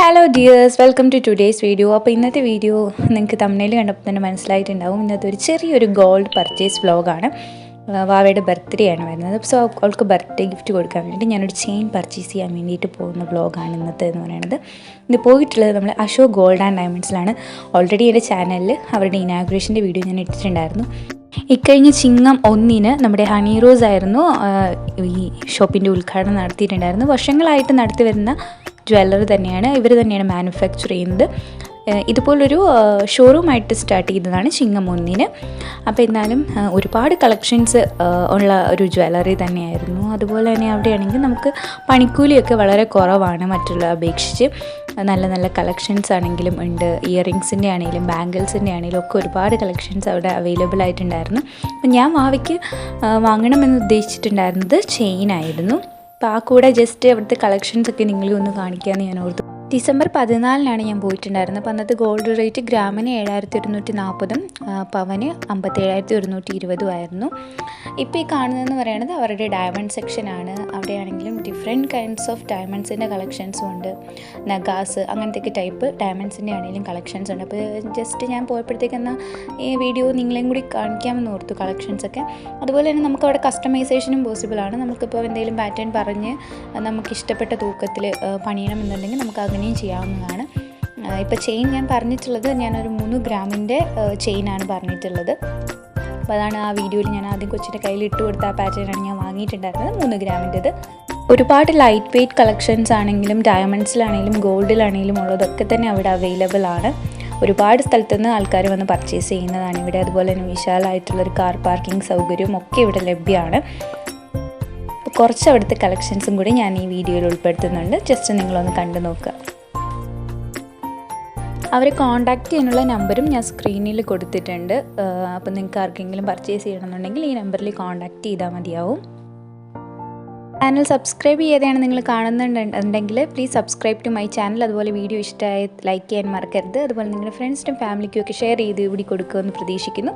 Hello dears, welcome to today's video. അപ്പോൾ ഇന്നത്തെ video നിങ്ങൾക്ക് തമ്മിൽ കണ്ടപ്പോൾ തന്നെ മനസ്സിലായിട്ടുണ്ടാവും. ഇന്നത്തെ ഒരു ചെറിയൊരു ഗോൾഡ് പർച്ചേസ് വ്ലോഗാണ്. വാവയുടെ ബർത്ത്ഡേ ആണ് വരുന്നത്. സോ അവൾക്ക് ബർത്ത്ഡേ ഗിഫ്റ്റ് കൊടുക്കാൻ വേണ്ടിയിട്ട് ഞാനൊരു ചെയിൻ പർച്ചേസ് ചെയ്യാൻ വേണ്ടിയിട്ട് പോകുന്ന വ്ലോഗാണ് ഇന്നത്തെ എന്ന് പറയുന്നത്. ഇത് പോയിട്ടുള്ളത് നമ്മൾ അശോക് ഗോൾഡ് ആൻഡ് ഡയമണ്ട്സിലാണ്. ഓൾറെഡി എൻ്റെ ചാനലിൽ അവരുടെ ഇനാഗുറേഷൻ്റെ വീഡിയോ ഞാൻ ഇട്ടിട്ടുണ്ടായിരുന്നു. ഇക്കഴിഞ്ഞ ചിങ്ങം 1 നമ്മുടെ ഹണി റോസ് ആയിരുന്നു ഈ ഷോപ്പിൻ്റെ ഉദ്ഘാടനം നടത്തിയിട്ടുണ്ടായിരുന്നു. വർഷങ്ങളായിട്ട് നടത്തി വരുന്ന ജ്വല്ലറി തന്നെയാണ്, ഇവർ തന്നെയാണ് മാനുഫാക്ചർ ചെയ്യുന്നത്. ഇതുപോലൊരു ഷോറൂമായിട്ട് സ്റ്റാർട്ട് ചെയ്തതാണ് ചിങ്ങം 1. അപ്പോൾ എന്നാലും ഒരുപാട് കളക്ഷൻസ് ഉള്ള ഒരു ജ്വല്ലറി തന്നെയായിരുന്നു. അതുപോലെ തന്നെ അവിടെയാണെങ്കിൽ നമുക്ക് പണിക്കൂലിയൊക്കെ വളരെ കുറവാണ് മറ്റുള്ള അപേക്ഷിച്ച്. നല്ല നല്ല കളക്ഷൻസ് ആണെങ്കിലും ഉണ്ട്. ഇയറിങ്സിൻ്റെ ആണെങ്കിലും ബാംഗിൾസിൻ്റെ ആണെങ്കിലും ഒക്കെ ഒരുപാട് കളക്ഷൻസ് അവിടെ അവൈലബിൾ ആയിട്ടുണ്ടായിരുന്നു. അപ്പം ഞാൻ വാവയ്ക്ക് വാങ്ങണമെന്ന് ഉദ്ദേശിച്ചിട്ടുണ്ടായിരുന്നത് ചെയിനായിരുന്നു. അപ്പോൾ ആ കൂടെ ജസ്റ്റ് അവിടുത്തെ കളക്ഷൻസൊക്കെ നിങ്ങളെ ഒന്ന് കാണിക്കാമെന്ന് ഞാൻ ഓർത്തു. ഡിസംബർ 14 ഞാൻ പോയിട്ടുണ്ടായിരുന്നത്. അപ്പോൾ അന്നത്തെ ഗോൾഡ് റേറ്റ് ഗ്രാമിന് 7140, പവന് 57,120 ആയിരുന്നു. ഇപ്പോൾ ഈ കാണുന്നതെന്ന് പറയുന്നത് അവരുടെ ഡയമണ്ട് സെക്ഷനാണ്. അവിടെയാണെങ്കിലും ഡിഫറെൻറ്റ് കൈൻഡ്സ് ഓഫ് ഡയമണ്ട്സിൻ്റെ കളക്ഷൻസും ഉണ്ട്. നഗാസ് അങ്ങനത്തെയൊക്കെ ടൈപ്പ് ഡയമണ്ട്സിൻ്റെ ആണെങ്കിലും കളക്ഷൻസ് ഉണ്ട്. അപ്പോൾ ജസ്റ്റ് ഞാൻ പോയപ്പോഴത്തേക്കെന്നാൽ ഈ വീഡിയോ നിങ്ങളെയും കൂടി കാണിക്കാമെന്ന് ഓർത്തു കളക്ഷൻസൊക്കെ. അതുപോലെ തന്നെ നമുക്ക് അവിടെ കസ്റ്റമൈസേഷനും പോസിബിളാണ്. നമുക്കിപ്പോൾ എന്തെങ്കിലും പാറ്റേൺ പറഞ്ഞ് നമുക്കിഷ്ടപ്പെട്ട തൂക്കത്തിൽ പണിയണമെന്നുണ്ടെങ്കിൽ നമുക്ക് അങ്ങനെയും ചെയ്യാവുന്നതാണ്. ഇപ്പോൾ ചെയിൻ ഞാൻ പറഞ്ഞിട്ടുള്ളത് ഞാനൊരു 3 ഗ്രാമിൻ്റെ ചെയിനാണ് പറഞ്ഞിട്ടുള്ളത്. അപ്പോൾ അതാണ് ആ വീഡിയോയിൽ ഞാൻ ആദ്യം കൊച്ചിൻ്റെ കയ്യിൽ ഇട്ട് കൊടുത്ത ആ പാറ്റേണാണ് ഞാൻ വാങ്ങിയിട്ടുണ്ടായിരുന്നത്, 3 ഗ്രാമിൻ്റെത്. ഒരുപാട് ലൈറ്റ് വെയ്റ്റ് കളക്ഷൻസ് ആണെങ്കിലും ഡയമണ്ട്സിലാണെങ്കിലും ഗോൾഡിലാണെങ്കിലും ഉള്ളതൊക്കെ തന്നെ അവിടെ അവൈലബിൾ ആണ്. ഒരുപാട് സ്ഥലത്തുനിന്ന് ആൾക്കാർ വന്ന് പർച്ചേസ് ചെയ്യുന്നതാണ് ഇവിടെ. അതുപോലെ തന്നെ വിശാലമായിട്ടുള്ളൊരു കാർ പാർക്കിംഗ് സൗകര്യവും ഒക്കെ ഇവിടെ ലഭ്യമാണ്. കുറച്ച് അവിടുത്തെ കളക്ഷൻസും കൂടി ഞാൻ ഈ വീഡിയോയിൽ ഉൾപ്പെടുത്തുന്നുണ്ട്. ജസ്റ്റ് നിങ്ങളൊന്ന് കണ്ടു നോക്കുക. അവരെ കോൺടാക്റ്റ് ചെയ്യാനുള്ള നമ്പറും ഞാൻ സ്ക്രീനിൽ കൊടുത്തിട്ടുണ്ട്. അപ്പോൾ നിങ്ങൾക്ക് ആർക്കെങ്കിലും പർച്ചേസ് ചെയ്യണമെന്നുണ്ടെങ്കിൽ ഈ നമ്പറിൽ കോൺടാക്റ്റ് ചെയ്താൽ മതിയാവും. ചാനൽ സബ്സ്ക്രൈബ് ചെയ്തെയാണ് നിങ്ങൾ കാണുന്നുണ്ടെങ്കിൽ please subscribe to my channel. അതുപോലെ വീഡിയോ ഇഷ്ടമായി ലൈക്ക് ചെയ്യാൻ മറക്കരുത്. അതുപോലെ നിങ്ങളുടെ ഫ്രണ്ട്സിനും ഫാമിലിക്കും ഒക്കെ ഷെയർ ചെയ്ത് ഇവിടെ കൊടുക്കുമെന്ന് പ്രതീക്ഷിക്കുന്നു.